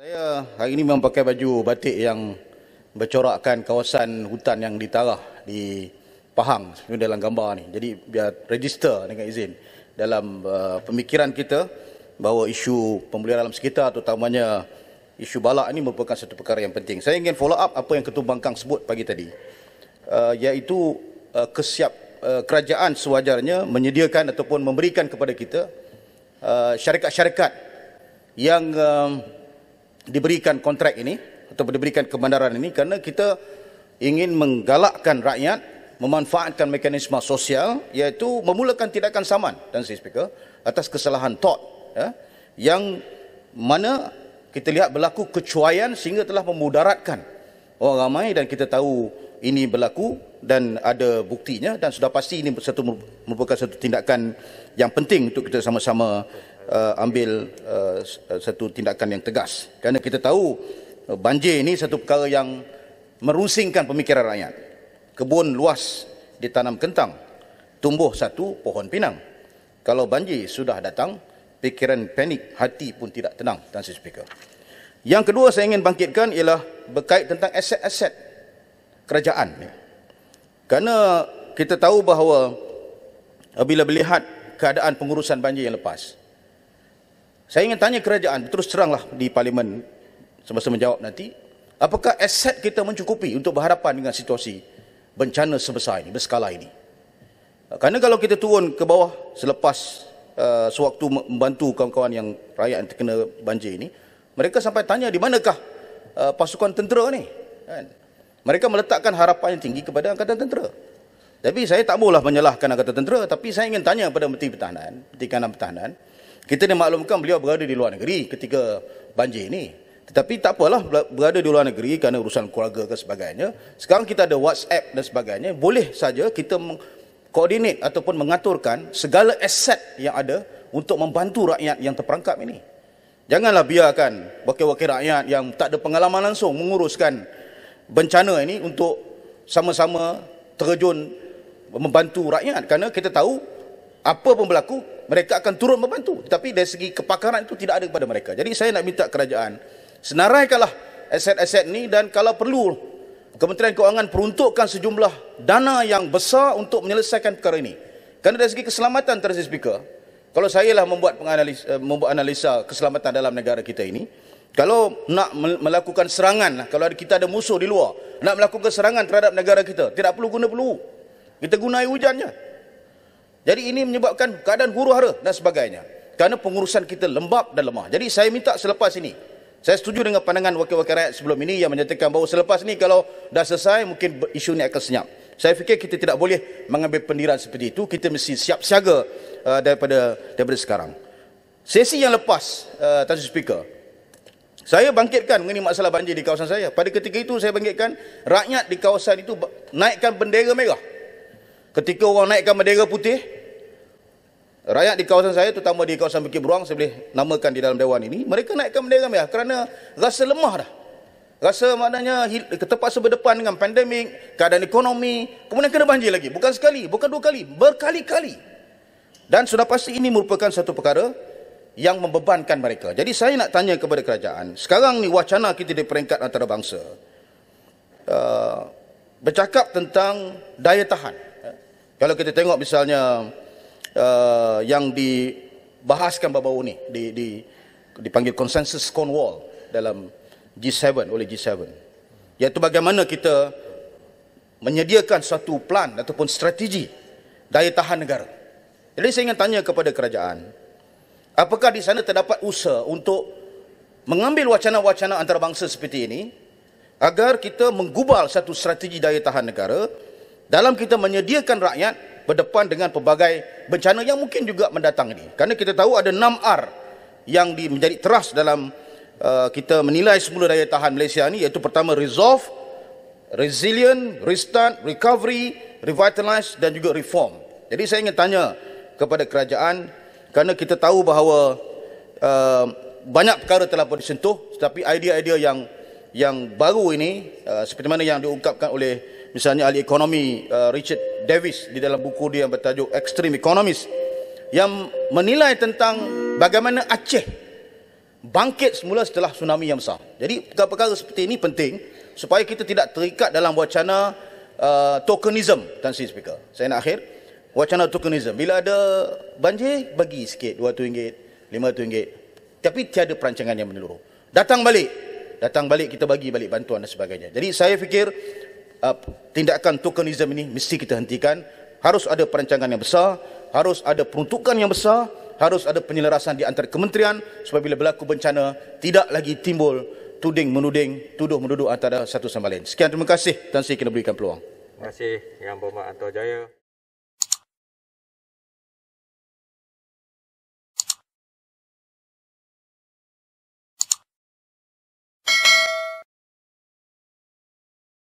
Saya hari ini memang pakai baju batik yang bercorakkan kawasan hutan yang ditarah di Pahang dalam gambar ni. Jadi biar register dengan izin dalam pemikiran kita bahawa isu pembelian alam sekitar terutamanya isu balak ini merupakan satu perkara yang penting. Saya ingin follow up apa yang Ketua Bangkang sebut pagi tadi, iaitu kerajaan sewajarnya menyediakan ataupun memberikan kepada kita syarikat-syarikat yang diberikan kontrak ini atau diberikan kebenaran ini kerana kita ingin menggalakkan rakyat memanfaatkan mekanisme sosial, iaitu memulakan tindakan saman dan speaker atas kesalahan TOT yang mana kita lihat berlaku kecuaian sehingga telah memudaratkan orang ramai, dan kita tahu ini berlaku dan ada buktinya, dan sudah pasti ini merupakan satu tindakan yang penting untuk kita sama-sama ambil satu tindakan yang tegas, kerana kita tahu banjir ini satu perkara yang merusingkan pemikiran rakyat. Kebun luas ditanam kentang, tumbuh satu pohon pinang. Kalau banjir sudah datang, pikiran panik, hati pun tidak tenang. Dan speaker, yang kedua saya ingin bangkitkan ialah berkait tentang aset-aset kerajaan, kerana kita tahu bahawa apabila melihat keadaan pengurusan banjir yang lepas, saya ingin tanya kerajaan, terus teranglah di Parlimen semasa menjawab nanti, apakah aset kita mencukupi untuk berhadapan dengan situasi bencana sebesar ini, berskala ini? Kerana kalau kita turun ke bawah selepas sewaktu membantu kawan-kawan yang rakyat yang terkena banjir ini, mereka sampai tanya di manakah pasukan tentera ni? Mereka meletakkan harapan yang tinggi kepada Angkatan Tentera. Tapi saya tak maulah menyalahkan Angkatan Tentera, tapi saya ingin tanya kepada Menteri Kanan Pertahanan, kita dimaklumkan beliau berada di luar negeri ketika banjir ini. Tetapi tak apalah berada di luar negeri kerana urusan keluarga dan sebagainya. Sekarang kita ada WhatsApp dan sebagainya. Boleh saja kita koordinat ataupun mengaturkan segala aset yang ada untuk membantu rakyat yang terperangkap ini. Janganlah biarkan wakil-wakil rakyat yang tak ada pengalaman langsung menguruskan bencana ini untuk sama-sama terjun membantu rakyat, kerana kita tahu apa pun berlaku mereka akan turun membantu, tetapi dari segi kepakaran itu tidak ada kepada mereka. Jadi saya nak minta kerajaan senaraikanlah aset-aset ini, dan kalau perlu Kementerian Kewangan peruntukkan sejumlah dana yang besar untuk menyelesaikan perkara ini. Kerana dari segi keselamatan, Tuan Speaker, kalau saya lah membuat analisa keselamatan dalam negara kita ini, kalau nak melakukan serangan, kalau kita ada musuh di luar, nak melakukan serangan terhadap negara kita, tidak perlu guna peluru, kita guna air hujannya. Jadi ini menyebabkan keadaan huru-hara dan sebagainya, kerana pengurusan kita lembab dan lemah. Jadi saya minta selepas ini, saya setuju dengan pandangan wakil-wakil rakyat sebelum ini yang menyatakan bahawa selepas ini kalau dah selesai mungkin isu ini akan senyap. Saya fikir kita tidak boleh mengambil pendirian seperti itu, kita mesti siap siaga daripada sekarang. Sesi yang lepas, Tuan Speaker, saya bangkitkan mengenai masalah banjir di kawasan saya. Pada ketika itu saya bangkitkan rakyat di kawasan itu naikkan bendera merah. Ketika orang naikkan bendera putih, rakyat di kawasan saya, terutama di kawasan Bukit Beruang, saya boleh namakan di dalam dewan ini, mereka naikkan bendera merah kerana rasa lemah dah. Rasa maknanya terpaksa berdepan dengan pandemik, keadaan ekonomi, kemudian kena banjir lagi. Bukan sekali, bukan dua kali, berkali-kali. Dan sudah pasti ini merupakan satu perkara yang membebankan mereka. Jadi saya nak tanya kepada kerajaan, sekarang ni wacana kita di peringkat antarabangsa bercakap tentang daya tahan. Kalau kita tengok misalnya yang dibahaskan baru-baru ni dipanggil konsensus Cornwall dalam G7 oleh G7, iaitu bagaimana kita menyediakan suatu plan ataupun strategi daya tahan negara. Jadi saya ingin tanya kepada kerajaan, apakah di sana terdapat usaha untuk mengambil wacana-wacana antarabangsa seperti ini agar kita menggubal satu strategi daya tahan negara dalam kita menyediakan rakyat berdepan dengan pelbagai bencana yang mungkin juga mendatang ini. Kerana kita tahu ada 6R yang menjadi teras dalam kita menilai semula daya tahan Malaysia ini, iaitu pertama resolve, resilient, restart, recovery, revitalize dan juga reform. Jadi saya ingin tanya kepada kerajaan, kerana kita tahu bahawa banyak perkara telah pun disentuh, tetapi idea-idea yang baru ini seperti mana yang diungkapkan oleh misalnya ahli ekonomi Richard Davis di dalam buku dia yang bertajuk Extreme Economist, yang menilai tentang bagaimana Aceh bangkit semula setelah tsunami yang besar. Jadi perkara-perkara seperti ini penting supaya kita tidak terikat dalam wacana tokenism, Tan Sri Speaker. Saya nak akhir, wacana tokenism. Bila ada banjir, bagi sikit, RM200, RM500, tapi tiada perancangan yang menyeluruh. Datang balik kita bagi balik bantuan dan sebagainya. Jadi saya fikir tindakan tokenism ini mesti kita hentikan. Harus ada perancangan yang besar, harus ada peruntukan yang besar, harus ada penyelarasan di antara kementerian supaya bila berlaku bencana tidak lagi timbul tuding-menuding, tuduh-menuduh antara satu sama lain. Sekian, terima kasih. Tan Sri kena berikan peluang. Terima kasih Yang Berhormat Anto Jaya.